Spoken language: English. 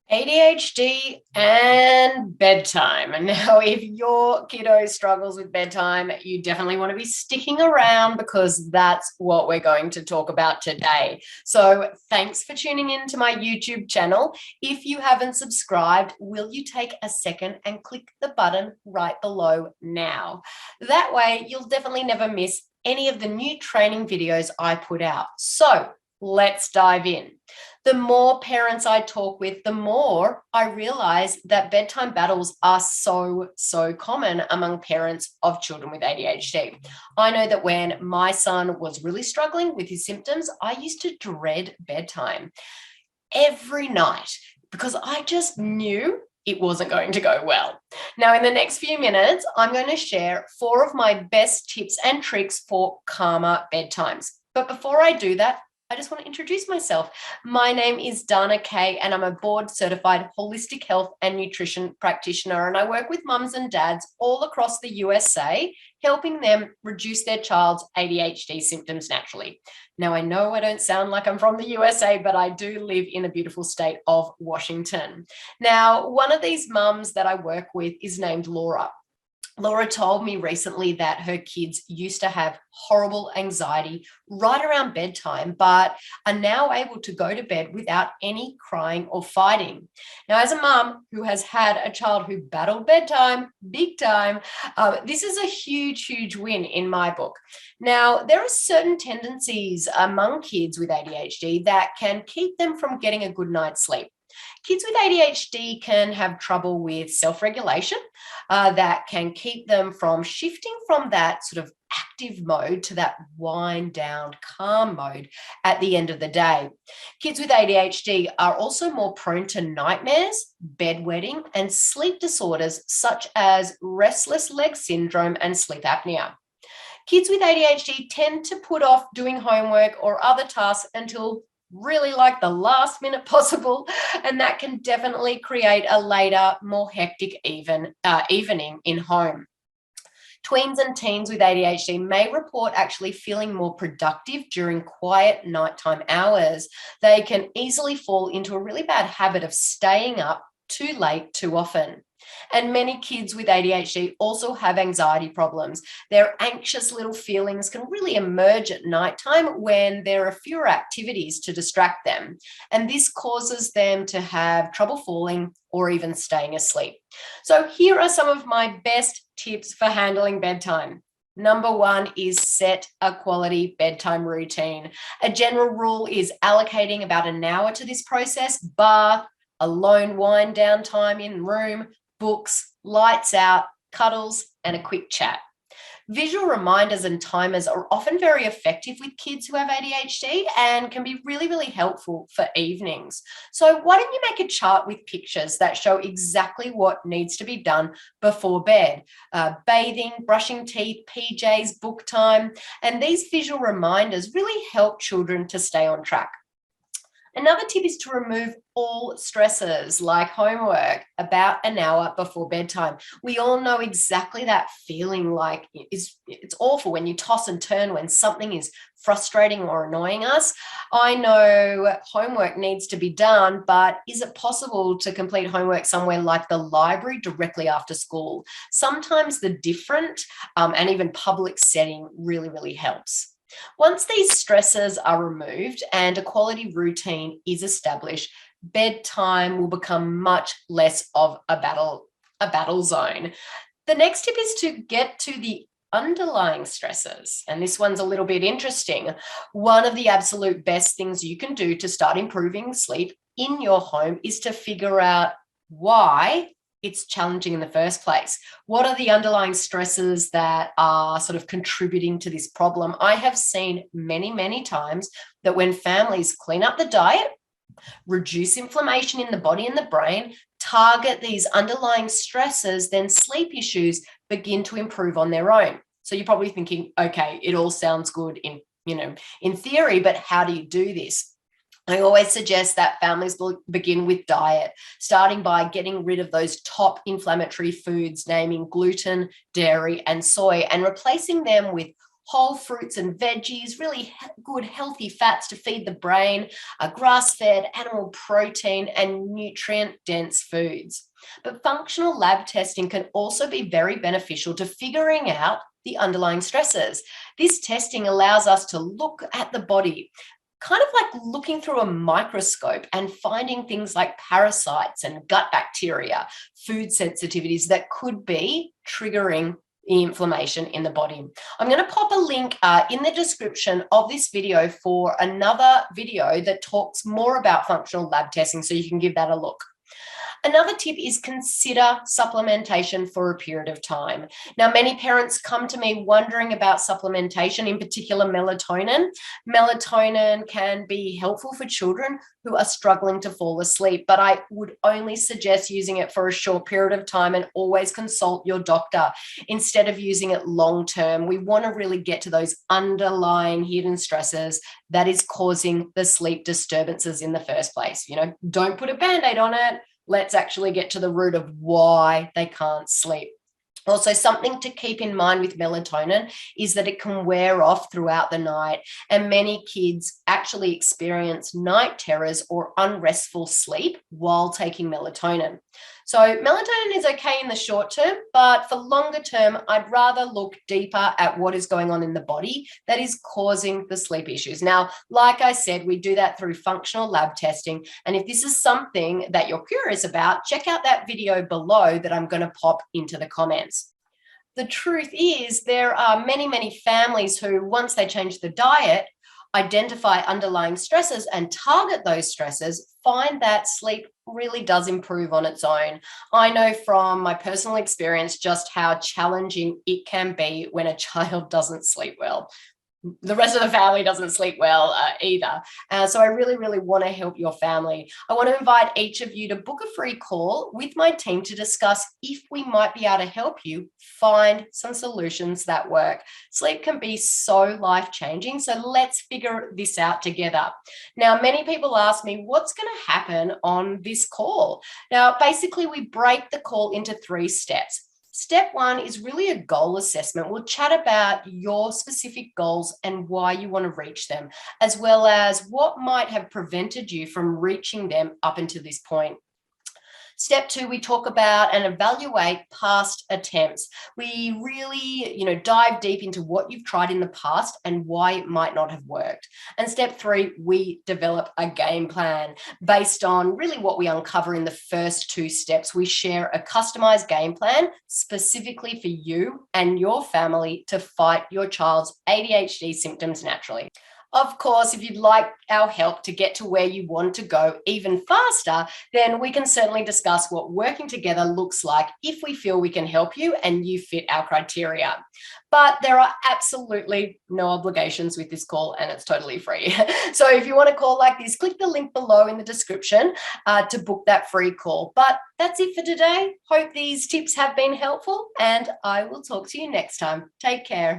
ADHD and bedtime. And now, if your kiddo struggles with bedtime, you definitely want to be sticking around because that's what we're going to talk about today. So, thanks for tuning in to my YouTube channel. If you haven't subscribed, will you take a second and click the button right below now? That way, you'll definitely never miss any of the new training videos I put out. So, let's dive in. The more parents I talk with, the more I realize that bedtime battles are so common among parents of children with ADHD. I know that when my son was really struggling with his symptoms, I used to dread bedtime every night because I just knew it wasn't going to go well. Now, in the next few minutes, I'm going to share 4 of my best tips and tricks for calmer bedtimes. But before I do that, I just want to introduce myself. My name is Dana Kay, and I'm a board-certified holistic health and nutrition practitioner, and I work with mums and dads all across the USA, helping them reduce their child's ADHD symptoms naturally. Now, I know I don't sound like I'm from the USA, but I do live in the beautiful state of Washington. Now, one of these mums that I work with is named Laura. Laura told me recently that her kids used to have horrible anxiety right around bedtime, but are now able to go to bed without any crying or fighting. Now, as a mum who has had a child who battled bedtime big time, this is a huge win in my book. Now, there are certain tendencies among kids with ADHD that can keep them from getting a good night's sleep. Kids with ADHD can have trouble with self-regulation that can keep them from shifting from that sort of active mode to that wind down, calm mode at the end of the day. Kids with ADHD are also more prone to nightmares, bedwetting, and sleep disorders such as restless leg syndrome and sleep apnea. Kids with ADHD tend to put off doing homework or other tasks until really like the last minute possible, and that can definitely create a later, more hectic evening in home. Tweens and teens with ADHD may report actually feeling more productive during quiet nighttime hours. They can easily fall into a really bad habit of staying up too late too often. And many kids with ADHD also have anxiety problems. Their anxious little feelings can really emerge at nighttime when there are fewer activities to distract them. And this causes them to have trouble falling or even staying asleep. So here are some of my best tips for handling bedtime. Number 1 is set a quality bedtime routine. A general rule is allocating about an hour to this process: bath, alone wind down time in room, books, lights out, cuddles, and a quick chat. Visual reminders and timers are often very effective with kids who have ADHD and can be really helpful for evenings. So why don't you make a chart with pictures that show exactly what needs to be done before bed? Bathing, brushing teeth, PJs, book time, and these visual reminders really help children to stay on track. Another tip is to remove all stressors like homework about an hour before bedtime. We all know exactly that feeling, like it's awful when you toss and turn when something is frustrating or annoying us. I know homework needs to be done, but is it possible to complete homework somewhere like the library directly after school? Sometimes the different and even public setting really helps. Once these stresses are removed and a quality routine is established, bedtime will become much less of a battle zone. The next tip is to get to the underlying stresses, and this one's a little bit interesting. One of the absolute best things you can do to start improving sleep in your home is to figure out why it's challenging in the first place. What are the underlying stresses that are sort of contributing to this problem? I have seen many times that when families clean up the diet, reduce inflammation in the body and the brain, target these underlying stresses, then sleep issues begin to improve on their own. So you're probably thinking, okay, it all sounds good in theory, but how do you do this? I always suggest that families will begin with diet, starting by getting rid of those top inflammatory foods, naming gluten, dairy, and soy, and replacing them with whole fruits and veggies, really good healthy fats to feed the brain, grass-fed animal protein, and nutrient-dense foods. But functional lab testing can also be very beneficial to figuring out the underlying stresses. This testing allows us to look at the body, kind of like looking through a microscope and finding things like parasites and gut bacteria, food sensitivities that could be triggering the inflammation in the body. I'm going to pop a link in the description of this video for another video that talks more about functional lab testing, so you can give that a look. Another tip is consider supplementation for a period of time. Now, many parents come to me wondering about supplementation, in particular melatonin. Melatonin can be helpful for children who are struggling to fall asleep, but I would only suggest using it for a short period of time and always consult your doctor instead of using it long term. We want to really get to those underlying hidden stresses that is causing the sleep disturbances in the first place. Don't put a Band-Aid on it. Let's actually get to the root of why they can't sleep. Also, something to keep in mind with melatonin is that it can wear off throughout the night, and many kids actually experience night terrors or unrestful sleep while taking melatonin. So melatonin is okay in the short term, but for longer term, I'd rather look deeper at what is going on in the body that is causing the sleep issues. Now, like I said, we do that through functional lab testing. And if this is something that you're curious about, check out that video below that I'm going to pop into the comments. The truth is there are many, many families who, once they change the diet, identify underlying stresses and target those stresses, find that sleep really does improve on its own. I know from my personal experience just how challenging it can be when a child doesn't sleep well. The rest of the family doesn't sleep well either. So I really, really want to help your family. I want to invite each of you to book a free call with my team to discuss if we might be able to help you find some solutions that work. Sleep can be so life-changing, so let's figure this out together. Now, many people ask me, what's going to happen on this call? Now, basically, we break the call into 3 steps. Step 1 is really a goal assessment. We'll chat about your specific goals and why you want to reach them, as well as what might have prevented you from reaching them up until this point. Step 2, we talk about and evaluate past attempts. We really, dive deep into what you've tried in the past and why it might not have worked. And step 3, we develop a game plan based on really what we uncover in the first 2 steps. We share a customized game plan specifically for you and your family to fight your child's ADHD symptoms naturally. Of course, if you'd like our help to get to where you want to go even faster, then we can certainly discuss what working together looks like if we feel we can help you and you fit our criteria. But there are absolutely no obligations with this call, and it's totally free. So if you want a call like this, click the link below in the description to book that free call. But that's it for today. Hope these tips have been helpful, and I will talk to you next time. Take care.